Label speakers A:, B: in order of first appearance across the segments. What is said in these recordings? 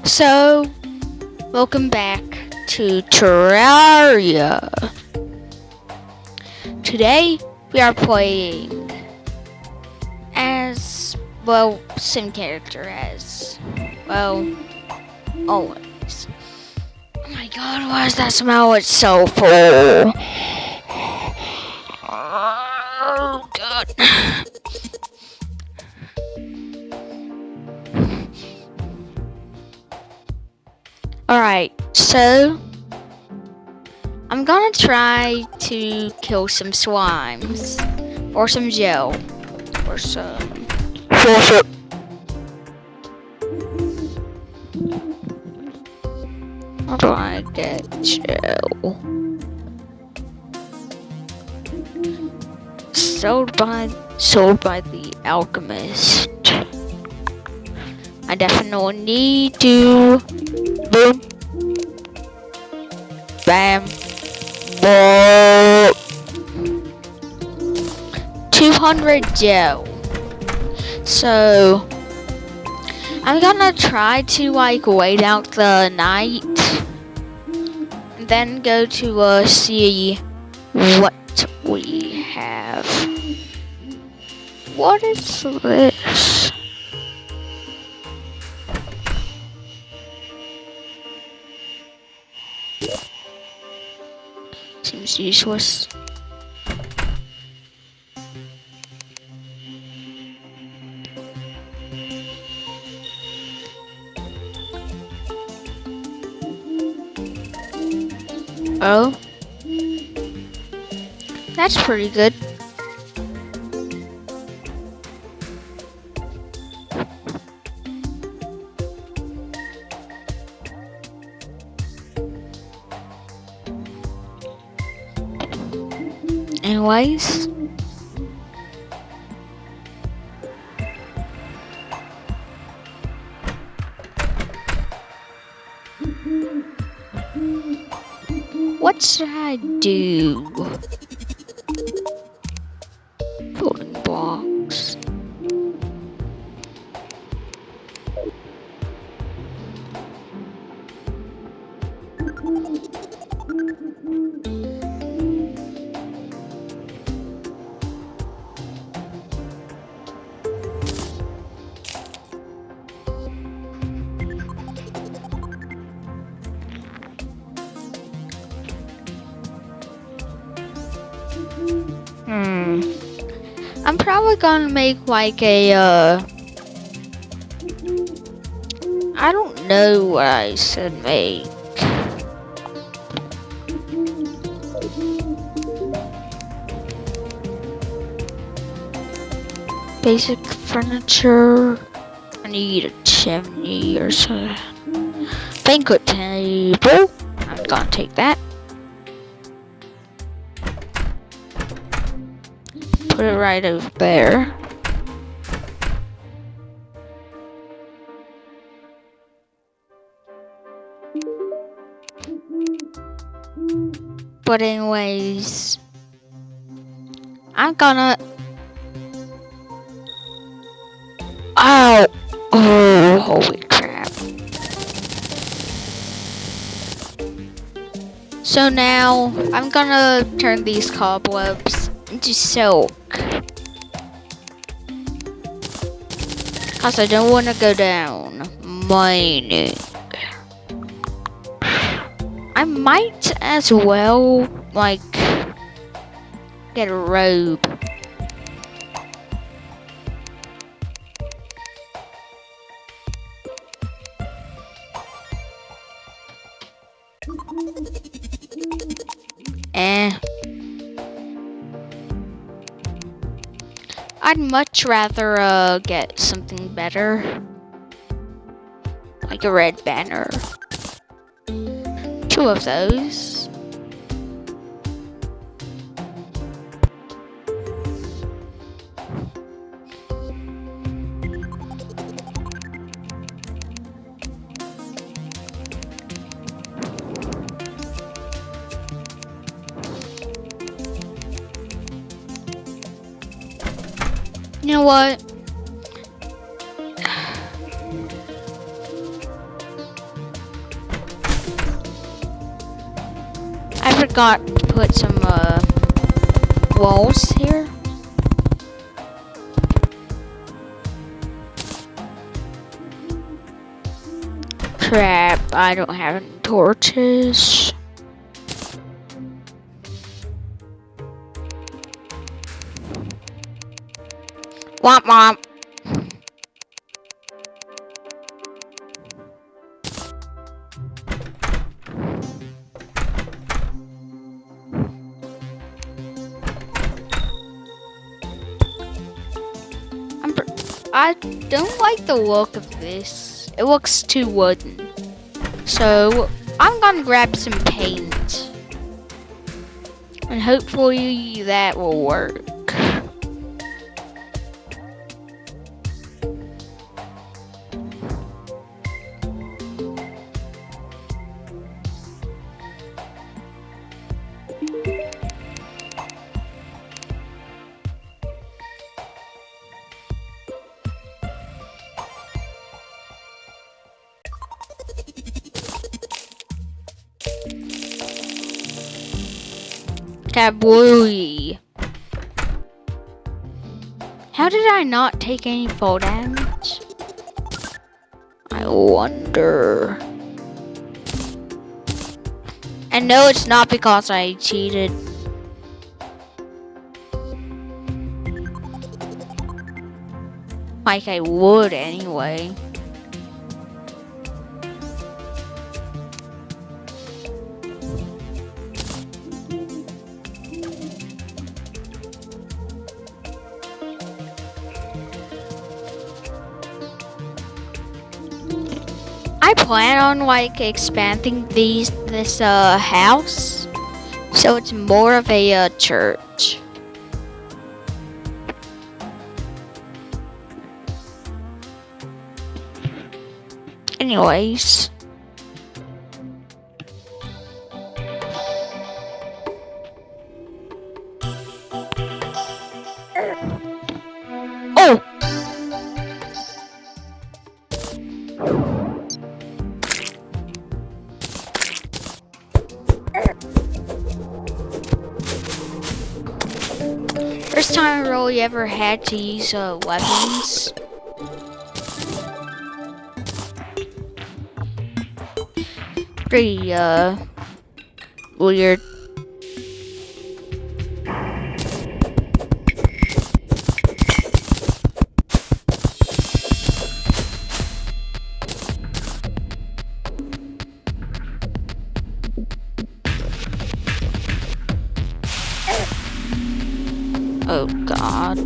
A: So, welcome back to Terraria. Today, we are playing as, same character as, always. Oh my god, why does that smell? It's so full. Oh god. Alright, so I'm gonna try to kill some slimes, or some gel, or some. How do I get gel? Sold by the alchemist. I definitely need to. Boom. Bam. Boom. 200 gel. So I'm gonna try to wait out the night and then go to see what we have. What is this? Seems useless. Oh, that's pretty good. Anyways, what should I do? Building blocks. I'm probably gonna make I don't know what I should make. Basic furniture. I need a chimney or something. Banquet table. I'm gonna take that. Put it right over there. But anyways, I'm gonna. Oh, holy crap. So now I'm gonna turn these cobwebs into silk. Cause I don't wanna go down mining. I might as well, get a robe. I'd much rather get something better. Like a red banner. 2 of those. You know what? forgot to put some walls here. Crap, I don't have any torches. Womp womp. I don't like the look of this. It looks too wooden. So I'm gonna grab some paint. And hopefully that will work. Kabooey. How did I not take any fall damage? I wonder. And no, it's not because I cheated. Like I would anyway. I plan on like expanding this house so it's more of a church. Anyways, oh. First time I really ever had to use weapons. Pretty weird. Oh God.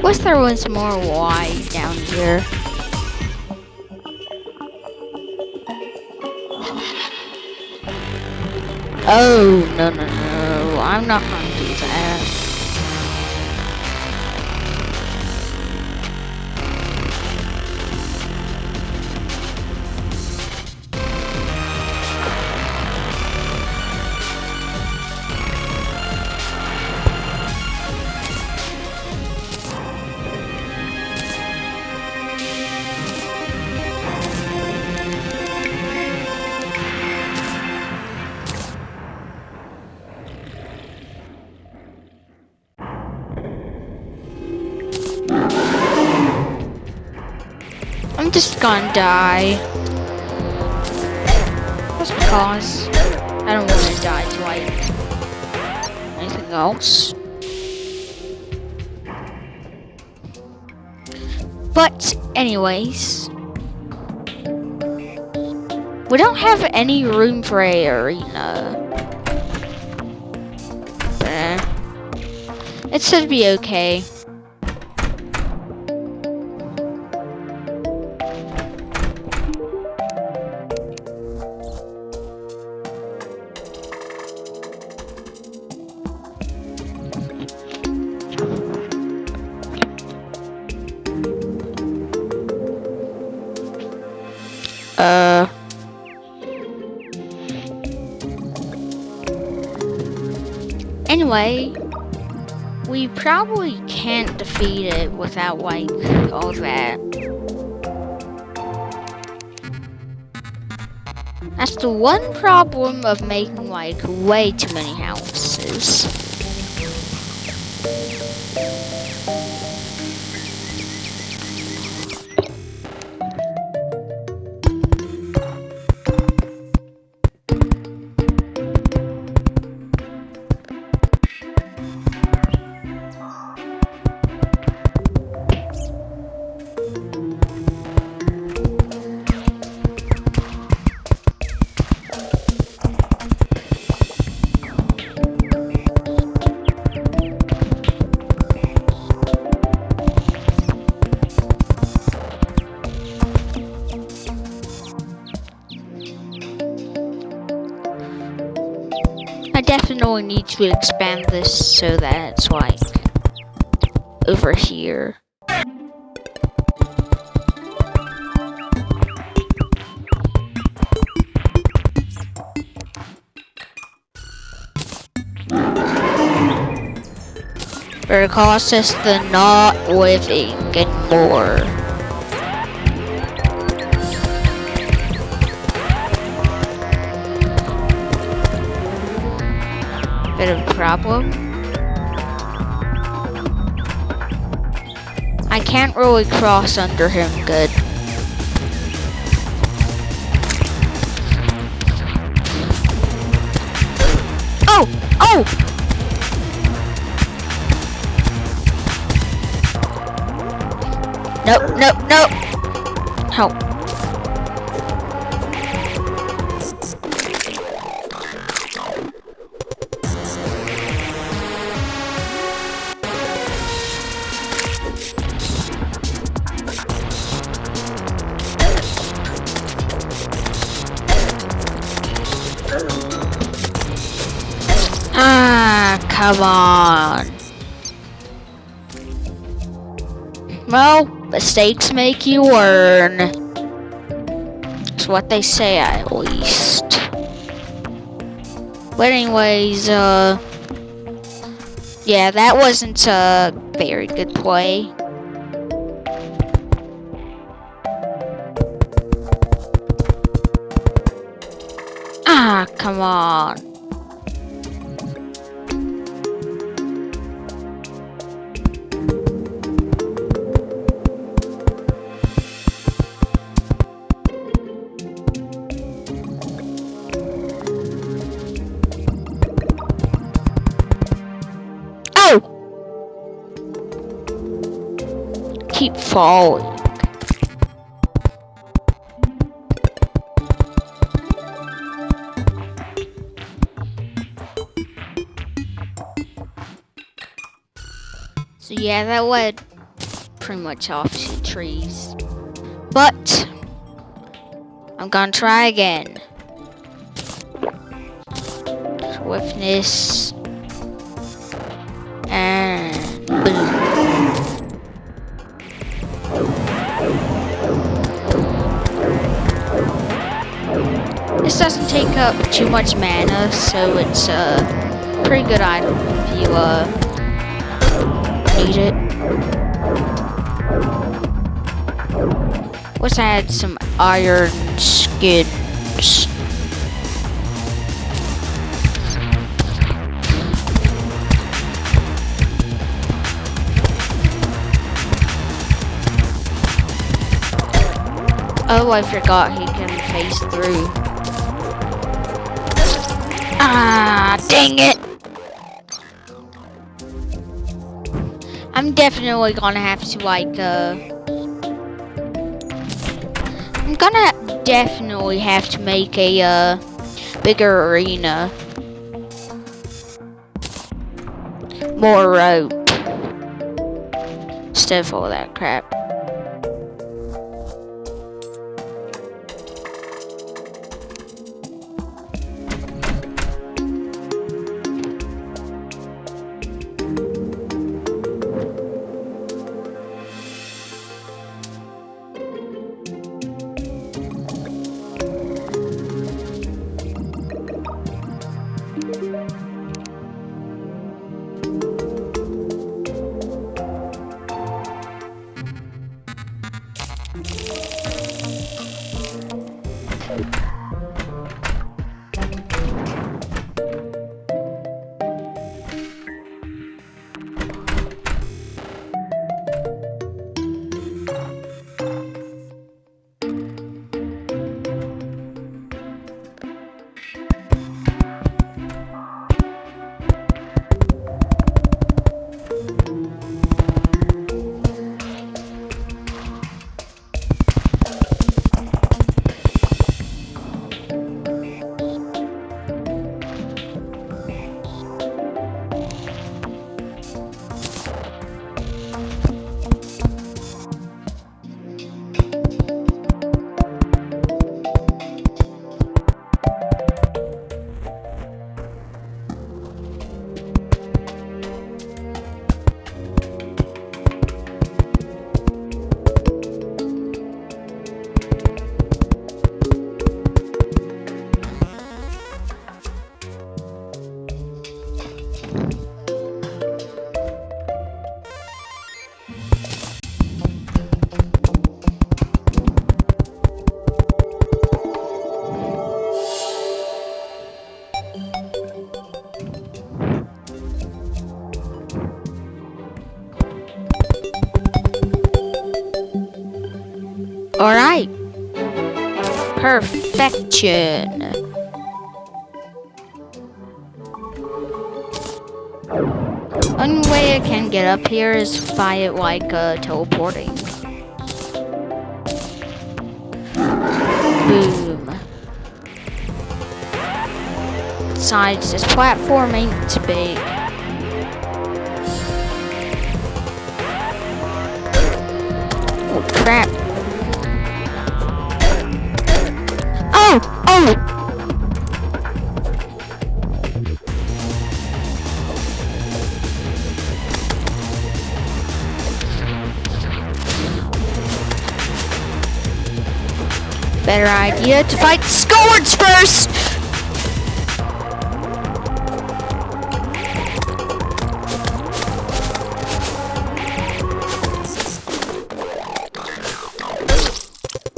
A: Wish there was more wide down here. Oh, no, no, no. I'm not gonna do that. I'm just gonna die. That's because I don't want to die to like anything else. But anyways, we don't have any room for an arena. It should be okay. Anyway, we probably can't defeat it without like all that. That's the one problem of making like way too many houses. I definitely need to expand this so that it's like over here. But it costs us the not living anymore. Bit of a problem. I can't really cross under him good. Oh! Oh! Nope, nope, nope! Help. Ah, come on. Well, mistakes make you learn. That's what they say, at least. But anyways, yeah, that wasn't a very good play. Ah, come on. Keep falling. So yeah, that led pretty much off to trees. But I'm gonna try again. Swiftness. And boom. This doesn't take up too much mana, so it's a pretty good item if you need it. Let's add some iron skins. Oh, I forgot he can phase through. Ah, dang it! I'm definitely gonna have to I'm gonna definitely have to make a bigger arena. More rope. Instead of all that crap. Alright. Perfection. Only way I can get up here is by it teleporting. Boom. Besides, this platform ain't big. Oh crap. Oh! Oh! Better idea to fight Scourge first!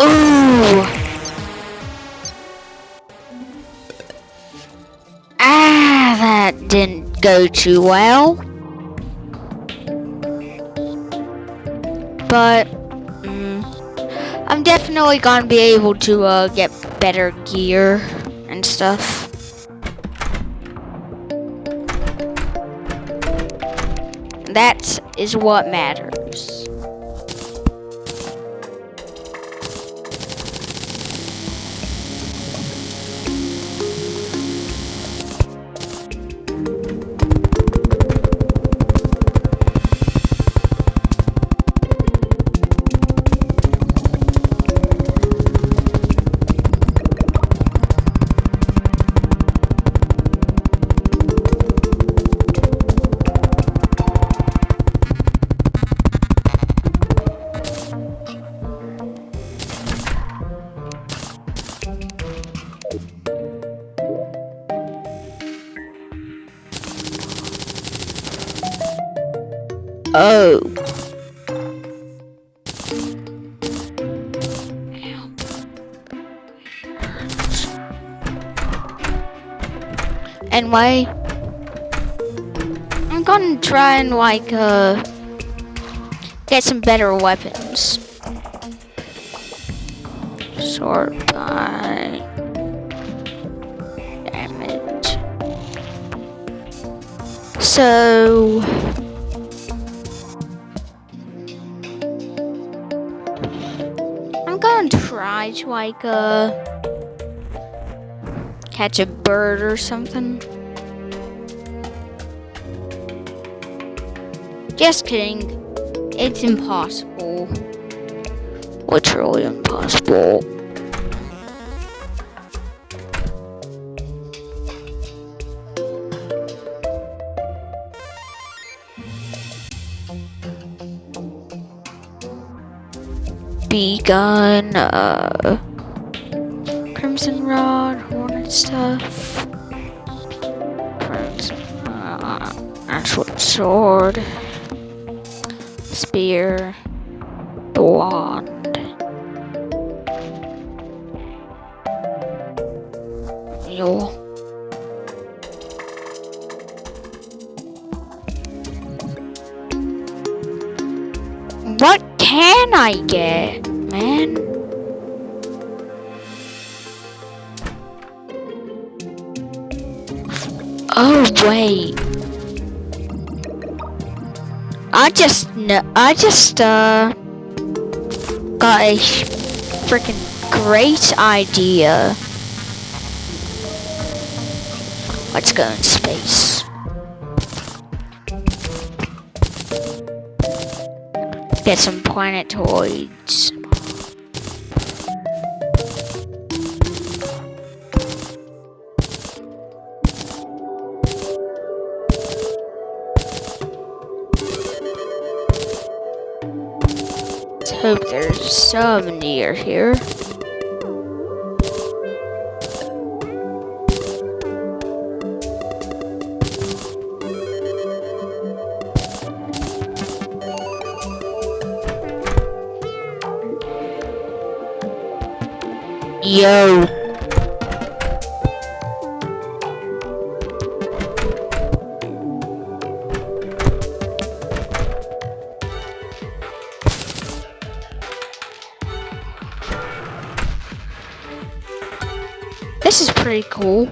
A: Ooh! Ah, that didn't go too well. But I'm definitely gonna be able to get better gear and stuff. That is what matters. Oh. Anyway, I'm gonna try and get some better weapons. Sort by damage. So I'm gonna try to like catch a bird or something. Just kidding. It's impossible. Literally impossible. Begun, Crimson Rod, Hornet stuff, Crimson, actual sword, spear, blonde, mule. What can I get, man? Oh wait. I just got a freaking great idea. Let's go in space. Get some planetoids. Let's hope there's some near here. Yo. This is pretty cool.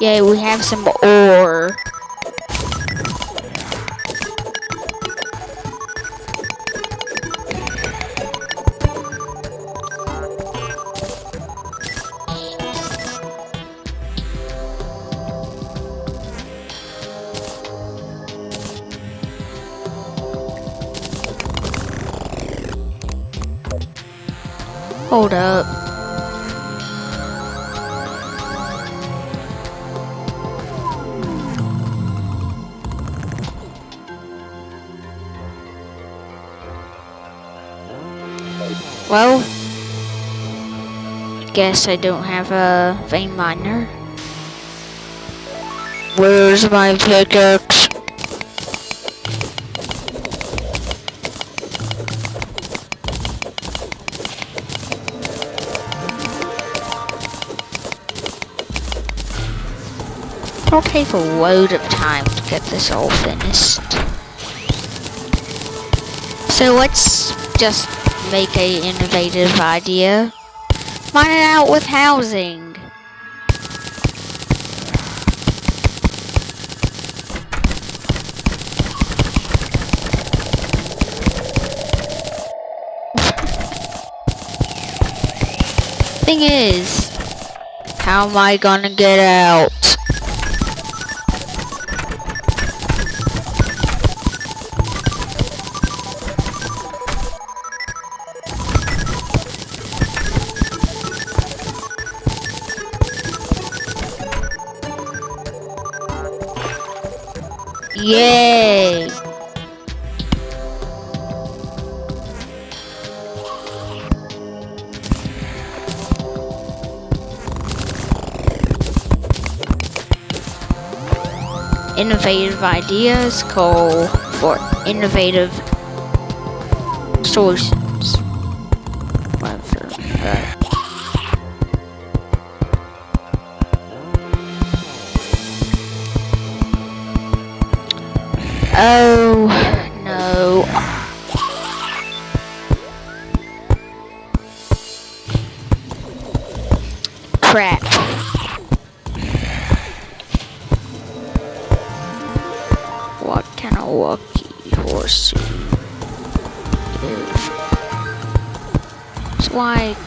A: Yeah, we have some ore. Hold up. Well, guess I don't have a vein miner. Where's my pickaxe? It'll take a load of time to get this all finished. So let's just make an innovative idea. Mine it out with housing. Thing is, how am I gonna get out? Yay! Innovative ideas call for innovative solutions. Whatever. Right. Oh, no. Crap. What can a lucky horse give? It's like...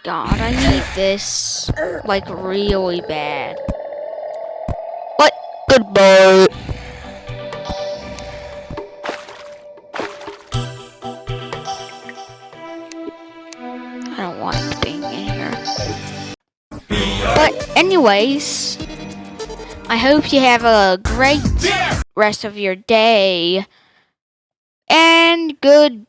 A: God, I need this, like, really bad. But, goodbye. I don't like being in here. But anyways, I hope you have a great rest of your day. And good